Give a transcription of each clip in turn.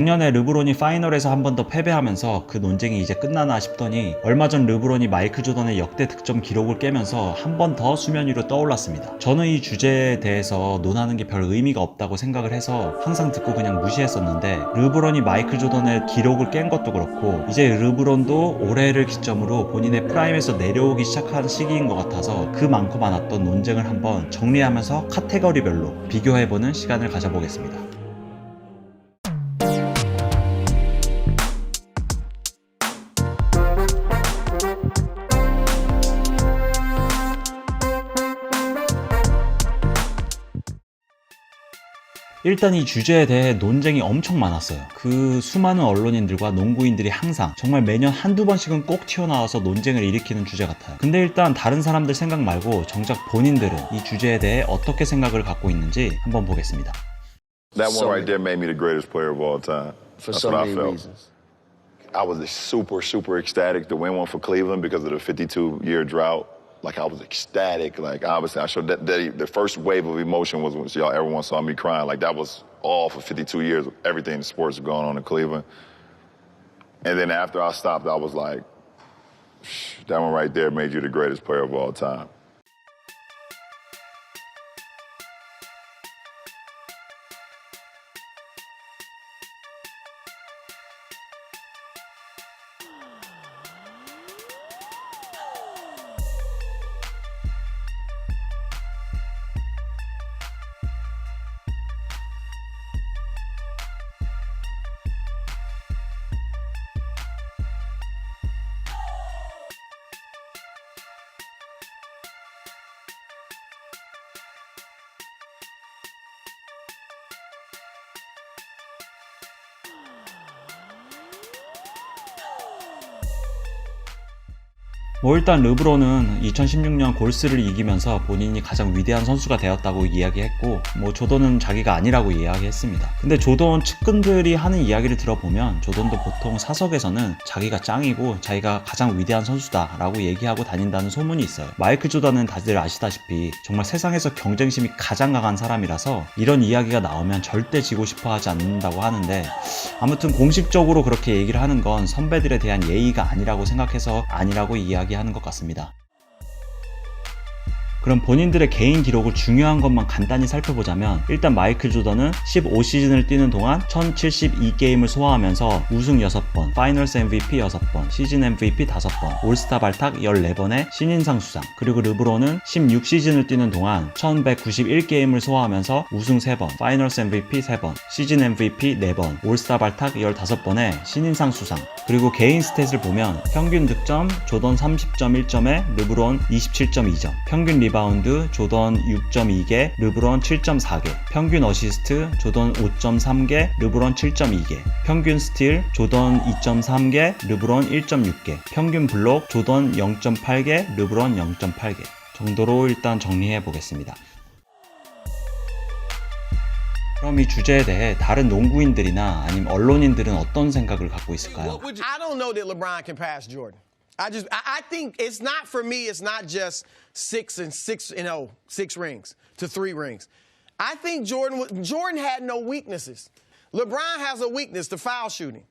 작년에 르브론이 파이널에서 한 번 더 패배하면서 그 논쟁이 이제 끝나나 싶더니 얼마 전 르브론이 마이클 조던의 역대 득점 기록을 깨면서 한 번 더 수면 위로 떠올랐습니다. 저는 이 주제에 대해서 논하는 게 별 의미가 없다고 생각을 해서 항상 듣고 그냥 무시했었는데, 르브론이 마이클 조던의 기록을 깬 것도 그렇고 이제 르브론도 올해를 기점으로 본인의 프라임에서 내려오기 시작한 시기인 것 같아서 그 많고 많았던 논쟁을 한번 정리하면서 카테고리별로 비교해보는 시간을 가져보겠습니다. 일단 이 주제에 대해 논쟁이 엄청 많았어요. 그 수많은 언론인들과 농구인들이 항상 정말 매년 한두 번씩은 꼭 튀어나와서 논쟁을 일으키는 주제 같아요. 근데 일단 다른 사람들 생각 말고 정작 본인들은 이 주제에 대해 어떻게 생각을 갖고 있는지 한번 보겠습니다. That one right there made me the greatest player of all time. For That's so what I many felt. reasons. I was super ecstatic to win one for Cleveland because of the 52-year drought. Like, I was ecstatic. Like, obviously, I showed that the first wave of emotion was when y'all everyone saw me crying. Like, that was all for 52 years of everything in sports going on in Cleveland. And then after I stopped, I was like, that one right there made you the greatest player of all time. 일단 르브론은 2016년 골스를 이기면서 본인이 가장 위대한 선수가 되었다고 이야기했고, 조던은 자기가 아니라고 이야기했습니다. 근데 조던 측근들이 하는 이야기를 들어보면 조던도 보통 사석에서는 자기가 짱이고 자기가 가장 위대한 선수다 라고 얘기하고 다닌다는 소문이 있어요. 마이클 조던은 다들 아시다시피 정말 세상에서 경쟁심이 가장 강한 사람이라서 이런 이야기가 나오면 절대 지고 싶어 하지 않는다고 하는데, 아무튼 공식적으로 그렇게 얘기를 하는 건 선배들에 대한 예의가 아니라고 생각해서 아니라고 이야기하는 것 같습니다. 그럼 본인들의 개인 기록을 중요한 것만 간단히 살펴보자면, 일단 마이클 조던은 15시즌을 뛰는 동안 1072게임을 소화하면서 우승 6번, 파이널스 MVP 6번, 시즌 MVP 5번, 올스타 발탁 14번의 신인상 수상, 그리고 르브론은 16시즌을 뛰는 동안 1191게임을 소화하면서 우승 3번, 파이널스 MVP 3번, 시즌 MVP 4번, 올스타 발탁 15번의 신인상 수상, 그리고 개인 스탯을 보면 평균 득점 조던 30.1점에 르브론 27.2점, 평균 리바운드 조던 6.2개, 르브론 7.4개, 평균 어시스트 조던 5.3개, 르브론 7.2개, 평균 스틸 조던 2.3개, 르브론 1.6개, 평균 블록 조던 0.8개, 르브론 0.8개 정도로 일단 정리해 보겠습니다. 그럼 이 주제에 대해 다른 농구인들이나 아니면 언론인들은 어떤 생각을 갖고 있을까요? I don't know that LeBron can pass Jordan. I think it's not, for me, it's not just 6 rings to 3 rings. I think Jordan had no weaknesses. LeBron has a weakness to foul shooting.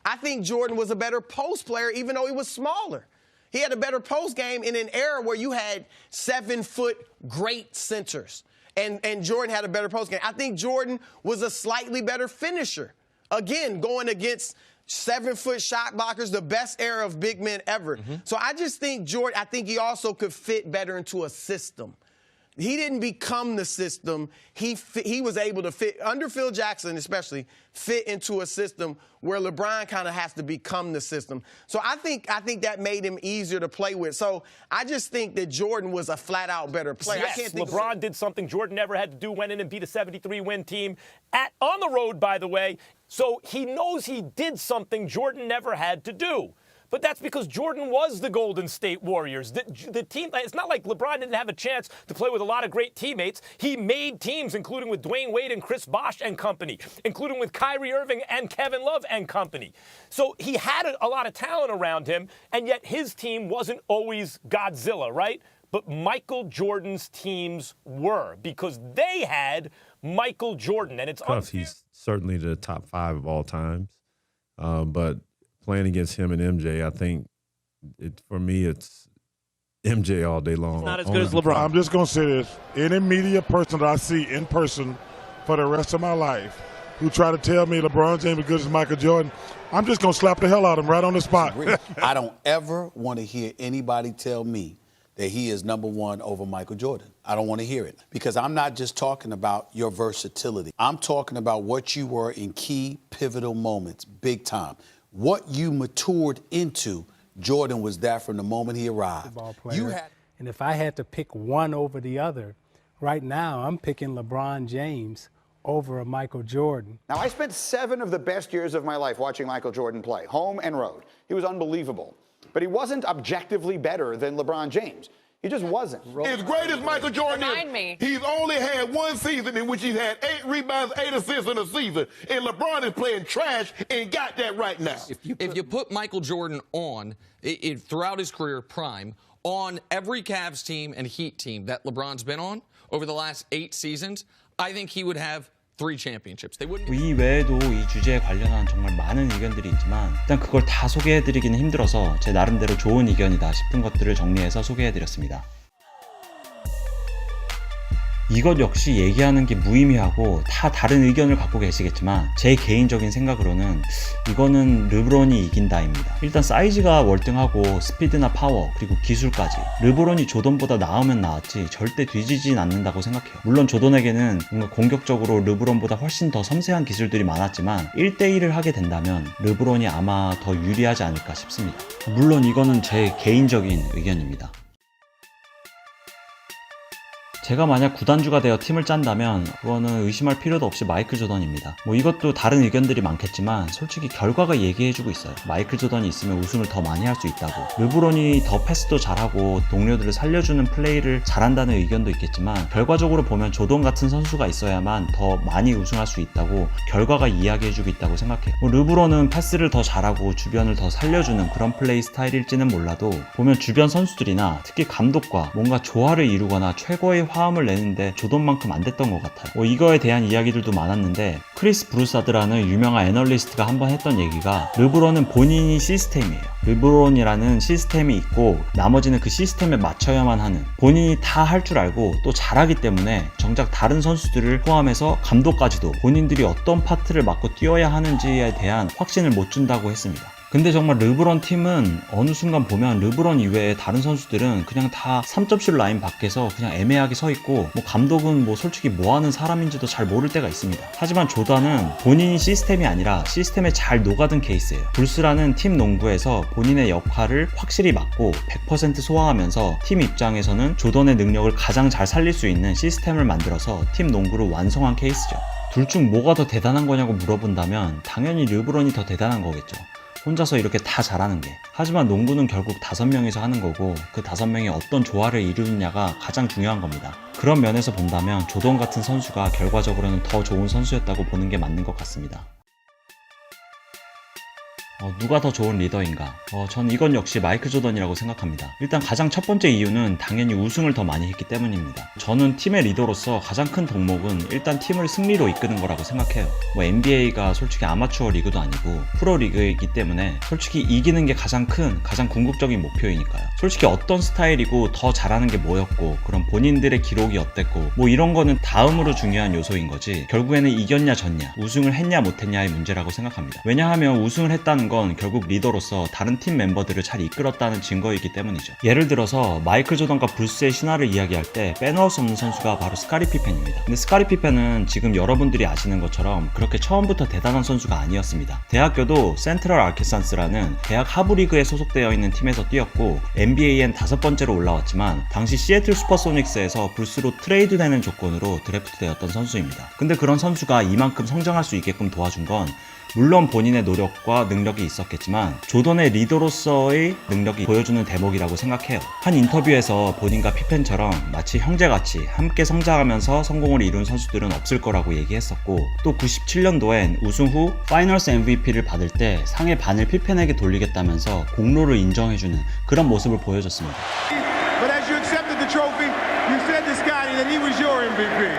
I think Jordan was a better post player, even though he was smaller. He had a better post game in an era where you had 7-foot great centers. And Jordan had a better post game. I think Jordan was a slightly better finisher. Again, going against 7-foot shot blockers, the best era of big men ever. So I just think Jordan, I think he also could fit better into a system. He didn't become the system. He was able to fit, under Phil Jackson especially, fit into a system where LeBron kind of has to become the system. So I think that made him easier to play with. So I just think that Jordan was a flat-out better player. Yes, I can't think LeBron did something Jordan never had to do, went in and beat a 73-win team on the road, by the way. So he knows he did something Jordan never had to do. But that's because Jordan was the Golden State Warriors. The team, it's not like LeBron didn't have a chance to play with a lot of great teammates. He made teams, including with Dwayne Wade and Chris Bosh and company, including with Kyrie Irving and Kevin Love and company. So he had a lot of talent around him, and yet his team wasn't always Godzilla, right? But Michael Jordan's teams were, because they had Michael Jordan, and it's Because he's certainly the top 5 of all times. But playing against him and MJ, I think for me, it's MJ all day long. Not as good as LeBron. I'm just going to say this. Any media person that I see in person for the rest of my life who try to tell me LeBron James is good as Michael Jordan, I'm just going to slap the hell out of him right on the spot. I don't ever want to hear anybody tell me that he is number one over Michael Jordan. I don't want to hear it because I'm not just talking about your versatility. I'm talking about what you were in key, pivotal moments, big time. What you matured into, Jordan was that from the moment he arrived. And if I had to pick one over the other, right now I'm picking LeBron James over a Michael Jordan. Now, I spent 7 of the best years of my life watching Michael Jordan play, home and road. He was unbelievable. But he wasn't objectively better than LeBron James. He just wasn't. As great as Michael Jordan is, he's only had one season in which he's had 8 rebounds, 8 assists in a season. And LeBron is playing trash and got that right now. If you put Michael Jordan on, throughout his career prime, on every Cavs team and Heat team that LeBron's been on over the last 8 seasons, I think he would have 3 championships. They wouldn't. 이 외에도 이 주제에 관련한 정말 많은 의견들이 있지만 일단 그걸 다 소개해드리기는 힘들어서 제 나름대로 좋은 의견이다 싶은 것들을 정리해서 소개해드렸습니다. 이것 역시 얘기하는 게 무의미하고 다 다른 의견을 갖고 계시겠지만 제 개인적인 생각으로는 이거는 르브론이 이긴다입니다. 일단 사이즈가 월등하고 스피드나 파워 그리고 기술까지 르브론이 조던보다 나으면 나았지 절대 뒤지진 않는다고 생각해요. 물론 조던에게는 뭔가 공격적으로 르브론보다 훨씬 더 섬세한 기술들이 많았지만 1대1을 하게 된다면 르브론이 아마 더 유리하지 않을까 싶습니다. 물론 이거는 제 개인적인 의견입니다. 제가 만약 구단주가 되어 팀을 짠다면 그거는 의심할 필요도 없이 마이클 조던입니다. 뭐 이것도 다른 의견들이 많겠지만 솔직히 결과가 얘기해주고 있어요. 마이클 조던이 있으면 우승을 더 많이 할 수 있다고. 르브론이 더 패스도 잘하고 동료들을 살려주는 플레이를 잘한다는 의견도 있겠지만 결과적으로 보면 조던 같은 선수가 있어야만 더 많이 우승할 수 있다고 결과가 이야기해주고 있다고 생각해요. 뭐 르브론은 패스를 더 잘하고 주변을 더 살려주는 그런 플레이 스타일일지는 몰라도 보면 주변 선수들이나 특히 감독과 뭔가 조화를 이루거나 최고의 화음을 내는데 조던만큼 안 됐던 것 같아요. 뭐 이거에 대한 이야기들도 많았는데 크리스 브루사드라는 유명한 애널리스트가 한번 했던 얘기가 르브론은 본인이 시스템이에요. 르브론이라는 시스템이 있고 나머지는 그 시스템에 맞춰야만 하는 본인이 다 할 줄 알고 또 잘하기 때문에 정작 다른 선수들을 포함해서 감독까지도 본인들이 어떤 파트를 맡고 뛰어야 하는지에 대한 확신을 못 준다고 했습니다. 근데 정말 르브론 팀은 어느 순간 보면 르브론 이외에 다른 선수들은 그냥 다 3점슛 라인 밖에서 그냥 애매하게 서 있고 뭐 감독은 뭐 솔직히 뭐 하는 사람인지도 잘 모를 때가 있습니다. 하지만 조던은 본인이 시스템이 아니라 시스템에 잘 녹아든 케이스예요. 불스라는 팀 농구에서 본인의 역할을 확실히 맡고 100% 소화하면서 팀 입장에서는 조던의 능력을 가장 잘 살릴 수 있는 시스템을 만들어서 팀 농구를 완성한 케이스죠. 둘 중 뭐가 더 대단한 거냐고 물어본다면 당연히 르브론이 더 대단한 거겠죠. 혼자서 이렇게 다 잘하는 게. 하지만 농구는 결국 5명이서 하는 거고 그 5명이 어떤 조화를 이루느냐가 가장 중요한 겁니다. 그런 면에서 본다면 조던 같은 선수가 결과적으로는 더 좋은 선수였다고 보는 게 맞는 것 같습니다. 누가 더 좋은 리더인가? 전 이건 역시 마이클 조던이라고 생각합니다. 일단 가장 첫 번째 이유는 당연히 우승을 더 많이 했기 때문입니다. 저는 팀의 리더로서 가장 큰 덕목은 일단 팀을 승리로 이끄는 거라고 생각해요. 뭐 NBA가 솔직히 아마추어 리그도 아니고 프로 리그이기 때문에 솔직히 이기는 게 가장 궁극적인 목표이니까요. 솔직히 어떤 스타일이고 더 잘하는 게 뭐였고 그럼 본인들의 기록이 어땠고 뭐 이런 거는 다음으로 중요한 요소인 거지 결국에는 이겼냐 졌냐 우승을 했냐 못했냐의 문제라고 생각합니다. 왜냐하면 우승을 했다는 건 결국 리더로서 다른 팀 멤버들을 잘 이끌었다는 증거이기 때문이죠. 예를 들어서 마이클 조던과 불스의 신화를 이야기할 때 빼놓을 수 없는 선수가 바로 스카리 피펜입니다. 근데 스카리 피펜은 지금 여러분들이 아시는 것처럼 그렇게 처음부터 대단한 선수가 아니었습니다. 대학교도 센트럴 아키산스라는 대학 하부 리그에 소속되어 있는 팀에서 뛰었고 NBA엔 5번째로 올라왔지만 당시 시애틀 슈퍼소닉스에서 불스로 트레이드되는 조건으로 드래프트되었던 선수입니다. 근데 그런 선수가 이만큼 성장할 수 있게끔 도와준 건 물론 본인의 노력과 능력이 있었겠지만 조던의 리더로서의 능력이 보여주는 대목이라고 생각해요. 한 인터뷰에서 본인과 피펜처럼 마치 형제같이 함께 성장하면서 성공을 이룬 선수들은 없을 거라고 얘기했었고 또 97년도엔 우승 후 파이널스 MVP를 받을 때 상의 반을 피펜에게 돌리겠다면서 공로를 인정해주는 그런 모습을 보여줬습니다. But as you accepted the trophy, you said to Scotty that he was your MVP.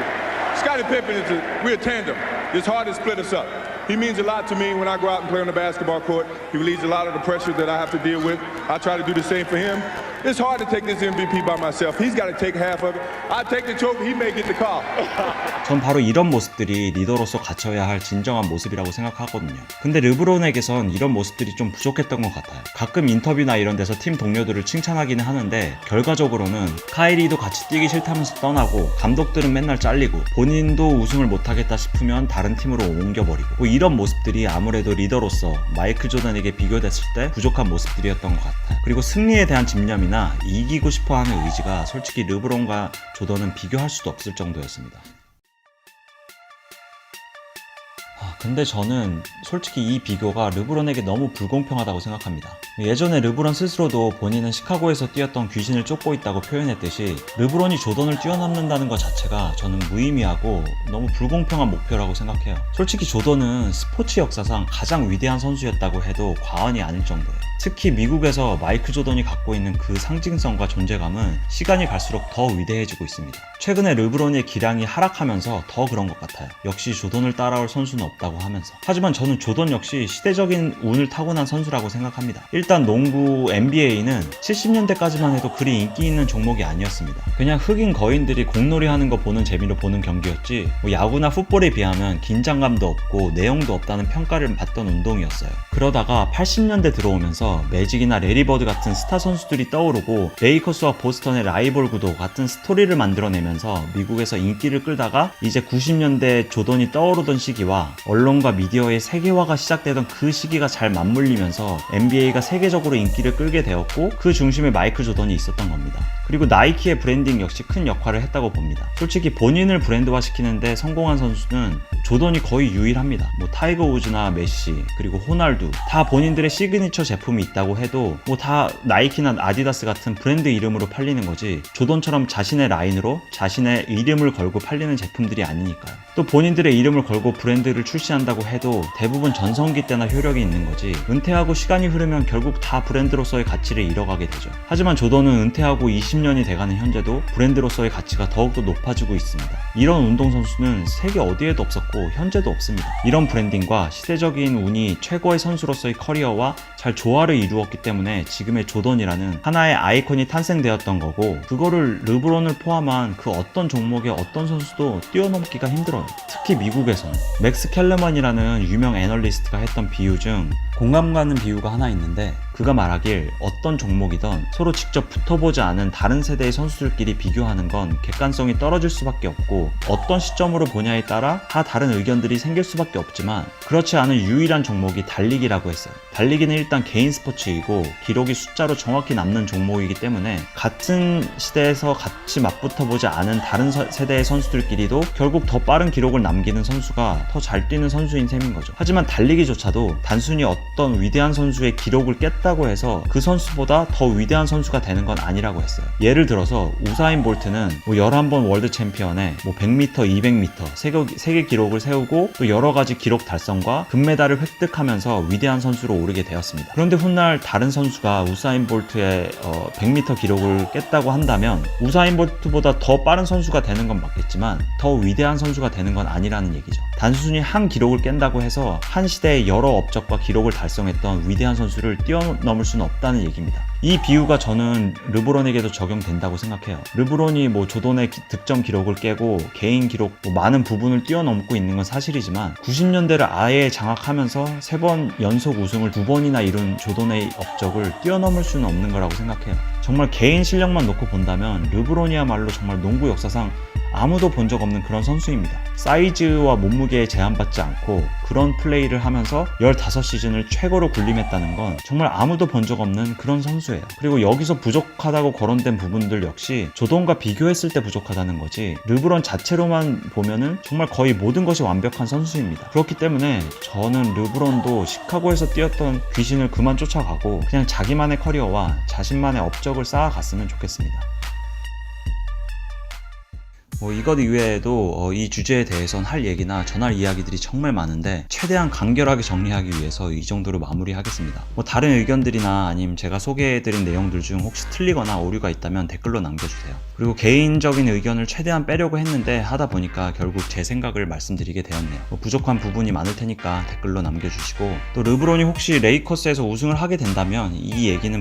Scotty, Scottie Pippen we're a tandem. It's hard to split us up. He means a lot to me when I go out and play on the basketball court. He relieves a lot of the pressure that I have to deal with. I try to do the same for him. It's hard to take this MVP by myself. He's got to take half of it. I take the trophy. He may get the call. 전 바로 이런 모습들이 리더로서 갖춰야 할 진정한 모습이라고 생각하거든요. 근데 르브론에게선 이런 모습들이 좀 부족했던 것 같아요. 가끔 인터뷰나 이런 데서 팀 동료들을 칭찬하기는 하는데 결과적으로는 카이리도 같이 뛰기 싫다면서 떠나고 감독들은 맨날 잘리고 본인도 우승을 못하겠다 싶으면 다른 팀으로 옮겨버리고 뭐 이런 모습들이 아무래도 리더로서 마이클 조던에게 비교됐을 때 부족한 모습들이었던 것 같아요. 그리고 승리에 대한 집념이나 이기고 싶어하는 의지가 솔직히 르브론과 조던은 비교할 수도 없을 정도였습니다. 근데 저는 솔직히 이 비교가 르브론에게 너무 불공평하다고 생각합니다. 예전에 르브론 스스로도 본인은 시카고에서 뛰었던 귀신을 쫓고 있다고 표현했듯이 르브론이 조던을 뛰어넘는다는 것 자체가 저는 무의미하고 너무 불공평한 목표라고 생각해요. 솔직히 조던은 스포츠 역사상 가장 위대한 선수였다고 해도 과언이 아닐 정도예요. 특히 미국에서 마이클 조던이 갖고 있는 그 상징성과 존재감은 시간이 갈수록 더 위대해지고 있습니다. 최근에 르브론의 기량이 하락하면서 더 그런 것 같아요. 역시 조던을 따라올 선수는 없다고 하면서. 하지만 저는 조던 역시 시대적인 운을 타고난 선수라고 생각합니다. 일단 농구 NBA는 70년대까지만 해도 그리 인기 있는 종목이 아니었습니다. 그냥 흑인 거인들이 공놀이 하는 거 보는 재미로 보는 경기였지 뭐 야구나 풋볼에 비하면 긴장감도 없고 내용도 없다는 평가를 받던 운동이었어요. 그러다가 80년대 들어오면서 매직이나 레리버드 같은 스타 선수들이 떠오르고 레이커스와 보스턴의 라이벌 구도 같은 스토리를 만들어내면서 미국에서 인기를 끌다가 이제 90년대 조던이 떠오르던 시기와 언론과 미디어의 세계화가 시작되던 그 시기가 잘 맞물리면서 NBA가 세계적으로 인기를 끌게 되었고 그 중심에 마이클 조던이 있었던 겁니다. 그리고 나이키의 브랜딩 역시 큰 역할을 했다고 봅니다. 솔직히 본인을 브랜드화시키는데 성공한 선수는 조던이 거의 유일합니다. 뭐 타이거 우즈나 메시 그리고 호날두 다 본인들의 시그니처 제품이 있다고 해도 뭐 다 나이키나 아디다스 같은 브랜드 이름으로 팔리는 거지 조던처럼 자신의 라인으로 자신의 이름을 걸고 팔리는 제품들이 아니니까요. 또 본인들의 이름을 걸고 브랜드를 출시한다고 해도 대부분 전성기 때나 효력이 있는 거지 은퇴하고 시간이 흐르면 결국 다 브랜드로서의 가치를 잃어가게 되죠. 하지만 조던은 은퇴하고 20년이 돼가는 현재도 브랜드로서의 가치가 더욱더 높아지고 있습니다. 이런 운동선수는 세계 어디에도 없었고 현재도 없습니다. 이런 브랜딩과 시대적인 운이 최고의 선수로서의 커리어와 잘 조화를 이루었기 때문에 지금의 조던이라는 하나의 아이콘이 탄생되었던 거고 그거를 르브론을 포함한 그 어떤 종목의 어떤 선수도 뛰어넘기가 힘들어요. 특히 미국에서는 맥스 켈러먼이라는 유명 애널리스트가 했던 비유 중 공감 가는 비유가 하나 있는데 그가 말하길 어떤 종목이든 서로 직접 붙어보지 않은 다른 세대의 선수들끼리 비교하는 건 객관성이 떨어질 수밖에 없고 어떤 시점으로 보냐에 따라 다 다른 의견들이 생길 수밖에 없지만 그렇지 않은 유일한 종목이 달리기라고 했어요. 달리기는 일단 개인 스포츠이고 기록이 숫자로 정확히 남는 종목이기 때문에 같은 시대에서 같이 맞붙어보지 않은 다른 세대의 선수들끼리도 결국 더 빠른 기록을 남기는 선수가 더 잘 뛰는 선수인 셈인 거죠. 하지만 달리기조차도 단순히 어떤 위대한 선수의 기록을 깼다고 해서 그 선수보다 더 위대한 선수가 되는 건 아니라고 했어요. 예를 들어서 우사인 볼트는 뭐 11번 월드 챔피언에 뭐 100m, 200m 세계 기록을 세우고 또 여러 가지 기록 달성과 금메달을 획득하면서 위대한 선수로 오르게 되었습니다. 그런데 훗날 다른 선수가 우사인 볼트의 100m 기록을 깼다고 한다면 우사인 볼트보다 더 빠른 선수가 되는 건 맞겠지만 더 위대한 선수가 되는 건 아니라는 얘기죠. 단순히 한 기록을 깬다고 해서 한 시대의 여러 업적과 기록을 달성했던 위대한 선수를 뛰어넘을 수는 없다는 얘기입니다. 이 비유가 저는 르브론에게도 적용된다고 생각해요. 르브론이 뭐 조던의 득점 기록을 깨고 개인 기록 뭐 많은 부분을 뛰어넘고 있는 건 사실이지만 90년대를 아예 장악하면서 3번 연속 우승을 2번이나 이룬 조던의 업적을 뛰어넘을 수는 없는 거라고 생각해요. 정말 개인 실력만 놓고 본다면 르브론이야말로 정말 농구 역사상 아무도 본 적 없는 그런 선수입니다. 사이즈와 몸무게에 제한받지 않고 그런 플레이를 하면서 15시즌을 최고로 군림했다는 건 정말 아무도 본 적 없는 그런 선수예요. 그리고 여기서 부족하다고 거론된 부분들 역시 조던과 비교했을 때 부족하다는 거지 르브론 자체로만 보면은 정말 거의 모든 것이 완벽한 선수입니다. 그렇기 때문에 저는 르브론도 시카고에서 뛰었던 귀신을 그만 쫓아가고 그냥 자기만의 커리어와 자신만의 업적을 쌓아갔으면 좋겠습니다. 이것 이외에도 이 주제에 대해선 할 얘기나 전할 이야기들이 정말 많은데 최대한 간결하게 정리하기 위해서 이 정도로 마무리하겠습니다. 다른 의견들이나 아니면 제가 소개해드린 내용들 중 혹시 틀리거나 오류가 있다면 댓글로 남겨주세요. 그리고 개인적인 의견을 최대한 빼려고 했는데 하다 보니까 결국 제 생각을 말씀드리게 되었네요. 부족한 부분이 많을 테니까 댓글로 남겨주시고, 또 르브론이 혹시 레이커스에서 우승을 하게 된다면 이 얘기는